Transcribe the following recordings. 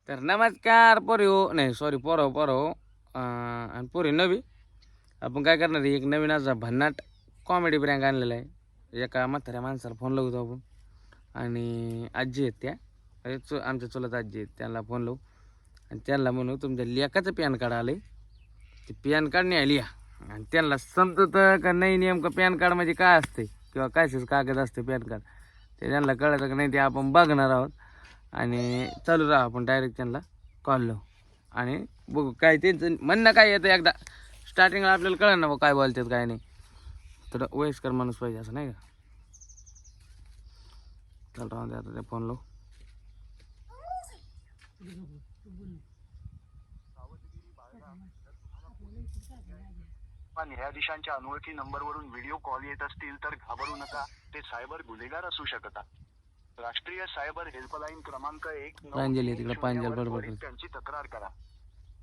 तर नमस्कार पोरी हो, नाही सॉरी पोरं हो. आणि पोरी नवी आपण काय करणार आहे, एक नवीन असा भन्नाट कॉमेडी प्रँक आणलेला आहे. एका म्हाताऱ्या माणसाला फोन लावतो आपण आणि आजी आहेत त्या आमच्या चुलत आजी आहेत, त्यांना फोन लावू आणि त्यांना म्हणू तुमच्या लेकाचं पॅन कार्ड आलं आहे, ते पॅन कार्ड नाही आली आणि त्यांना समजतं का नाही नेमकं पॅन कार्ड म्हणजे काय असते किंवा कायच कागद असते पॅन कार्ड, ते त्यांना कळतं का नाही ते आपण बघणार आहोत. आणि चालू राहा आपण डायरेक्ट त्यांना कॉल लावू आणि बघू काय त्यांचं म्हणणं काय येतं. एकदा स्टार्टिंगला आपल्याला कळलं ना काय बोलतात काय नाही, तर वयस्कर माणूस पाहिजे असं नाही का. चल राहून दे आता ते फोन लावू. न्यायाधीशांच्या अनोळखी नंबरवरून व्हिडिओ कॉल येत असतील तर घाबरू नका, ते सायबर गुन्हेगार असू शकतात. राष्ट्रीय सायबर हेल्पलाईन क्रमांक 1900 त्यांची तक्रार करा.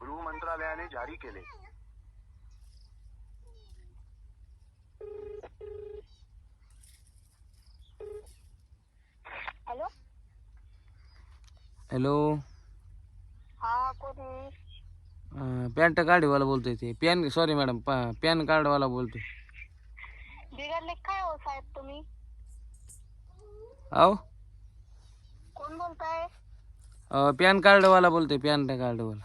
गृह मंत्रालयाने जारी केले. हॅलो हॅलो, हा कोणी पॅन कार्डवाला बोलतोय ते पॅन सॉरी मॅडम पॅन कार्डवाला बोलतोय. बिघडले काय हो साहेब तुम्ही? अहो कोण बोलताय? पॅन कार्डवाला बोलतोय, पॅन कार्डवाला.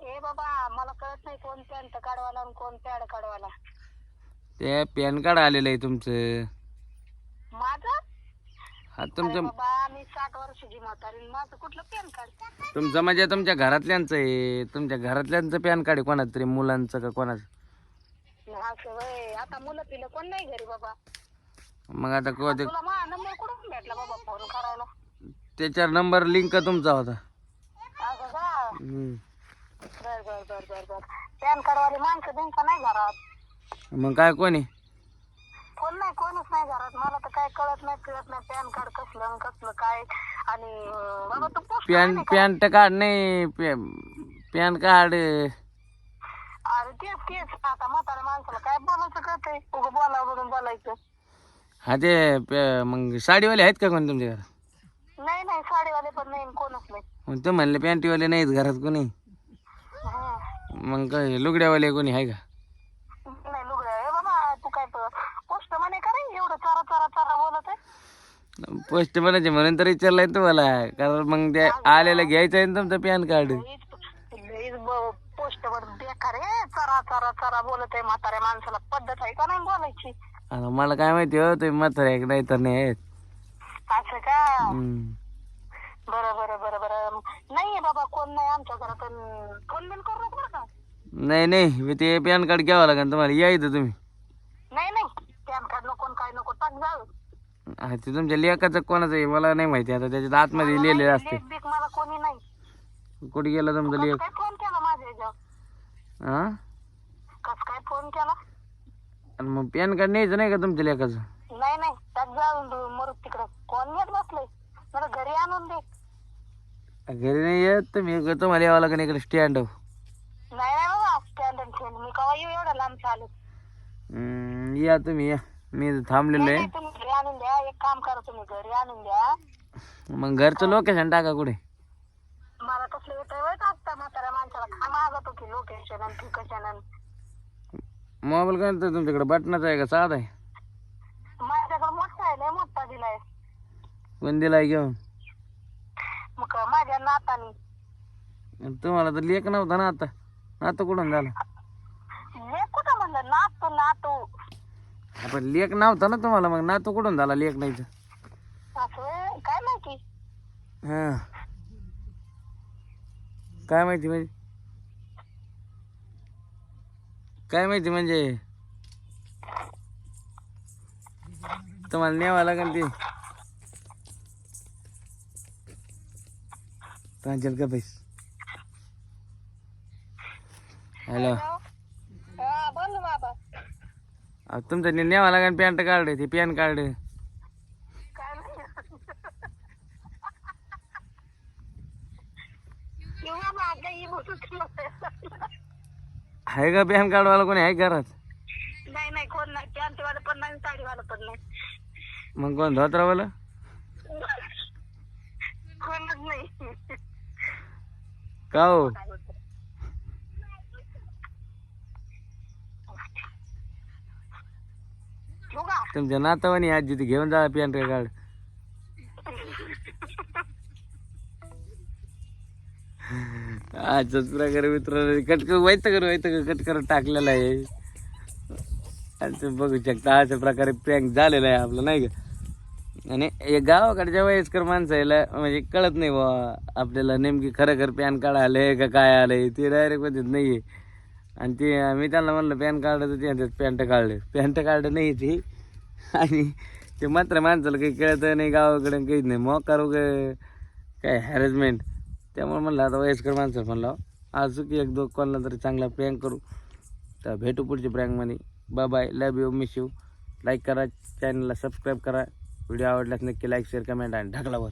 ए बाबा मला कळत नाही कोण पॅन्ट काढवाला आणि कोण पॅड काढवाला. ते पॅन कार्ड आलेलं आहे तुमचं. माझं? हा अरे तुमचं बाबा मी 60 वर्षाची म्हातारी, माझं कुठलं पॅन कार्ड? तुमचं म्हणजे तुमच्या घरातल्यांचं आहे, तुमच्या घरातल्यांचं पॅन कार्ड आहे, कोणाचं तरी मुलांचं का कोणाचं. असं वय आता मुलं पिलं कोण नाही घरी बाबा. मग आता ते तुला माझा नंबर कुठून भेटला बाबा फोन करायला? त्याच्यावर नंबर लिंक तुमचा होता. असं का? बर बर बर बर बर पॅन कार्ड वाली माणसं बिनका नाही घरात. मग काय कोणी कोण नाही, कोणच नाही घरात. मला तर काय कळत नाही पॅन कार्ड कसलं आणि कसलं काय. आणि बाबा तू पोस्ट पॅन्ट कार्ड नाही पॅन कार्ड. अरे तेच आता म्हाताऱ्या माणसाला काय बोलायचं कळतंय, उगं बोलावं म्हणून बोलायचं. हा ते मग साडीवाले आहेत का कोणी तुमच्या घरात? नाही साडीवाले पण नाही कोणच नाही. मग ते म्हणले पॅन्टीवाले नाहीत घरात कोणी. मग काय लुगड्यावाले कोणी आहे का? नाही लुगड्या हे बाबा तू काय पोस्ट म्हणे का रे एवढं चारा चारा चारा बोलत आहे? पोस्ट म्हणायचे म्हणून तर विचारलंय तुम्हाला, कारण मग ते आलेलं घ्यायचं आहे ना तुमचं पॅन कार्ड. पोस्ट वर बेकार रे चारा चारा चारा बोलत आहे. म्हाताऱ्या माणसाला पद्धत आहे का नाही बोलायची? आता मला काय माहिती हो तुम्ही म्हातारे आहे नाही तर नाही आहेत. असं का? बरं बरं बरं बरं नाहीये बाबा कोण नाही आमच्या घरात. फोन बिन करू नको बरं का? नाही मी ते पॅन कार्ड घ्यावं लागेल तुम्हाला, यायचं तुम्ही. नाही पॅन कार्ड नको काय नको टाक जाऊ. हा ते तुमच्या लेकाचं कोणाचं आहे मला नाही माहिती, आता त्याच्यात आतमध्ये लिहिलेलं असते. लेख मला कोणी नाही. कुठे गेला तुमचं लेख? काय फोन केला माझ्या ह्याच्यावर? हा कस काय फोन केला? आणि मग पॅन कार्ड न्यायचं नाही का तुमच्या लेकाचं? नाही टाक जाऊन मरू तिकडं. कोण येत बसलंय मला घरी आणून दे. घरी नाही येत तुम्ही, तुम्हाला यावं लागेल इकडे स्टँड. नाही बाबा स्टँड मी कवा येऊ एवढं लांब चालत. या तुम्ही या, मी थांबलेलो आहे. तुम्ही घरी आणून द्या. एक काम करा तुम्ही घरी आणून द्या. मग घरचं लोकेशन टाका कुठे. मला कसलं येतंय वय असता म्हाताऱ्या माणसाला काय मागत होती लोकेशन आणि ठिकाण. मोबाईल काय तर तुमच्याकडे बटनाचा आहे का साधा आहे? माझ्याकडे मोठा आहे लय मोठा दिलाय. कोण दिलाय घेऊन? मग माझ्या नातानी. तुम्हाला तर लेख नव्हता ना, आता कुठून झाला? लेख कुठं म्हणलं? नातू आपण लेख नव्हता ना तुम्हाला, मग नातू कुठून झाला लेख नाही तर? असं काय माहिती. हा काय माहिती म्हणजे? काय माहिती म्हणजे तुम्हाला न्यावं लागेल ते. प्रांजल का पैस. हॅलो, बोल बाबा. तुमचं न्यावं लागेल पॅन कार्ड, ते पॅन कार्ड. काय नाही आहे का पॅन कार्ड वाला कोणी आहे घरात? नाही कोण नाही. पॅन्टवाला पण नाही साडीवाला पण नाही. मग कोण धोत्रावाला? कोणच नाही. का हो काय होतं. ठेवू का? तुमच्या नातवानी आजी ती घेऊन जा पॅन कार्ड. अशाच प्रकारे मित्रांनो कट करत टाकलेला आहे. आणि तुम्ही बघू शकता अशा प्रकारे प्रँक झालेला आहे आपलं नाही का. आणि हे गावाकडच्या वयस्कर माणसाला म्हणजे कळत नाही बा आपल्याला नेमकी खरं पॅन कार्ड आले का काय आलंय ते डायरेक्ट म्हणतात नाही आहे. आणि ते मी त्यांना म्हणलं पॅन कार्ड तर ते म्हणतात पॅन्ट कार्ड नाही ती. आणि ते मात्र माणसाला काही कळत नाही गावाकडे काहीच नाही मोकार वगैरे काय हॅरेसमेंट. त्यामुळे म्हणलं आता वयस्कर माणसं म्हणलं आज की एक दोन कोणाला तरी चांगला प्रँक करू. तर भेटू पुढच्या प्रँकमध्ये. Bye bye, love you, miss you. Like करा, चॅनलला सबस्क्राईब करा. व्हिडिओ आवडल्यास नक्की लाईक शेअर कमेंट आणि ढकलावर.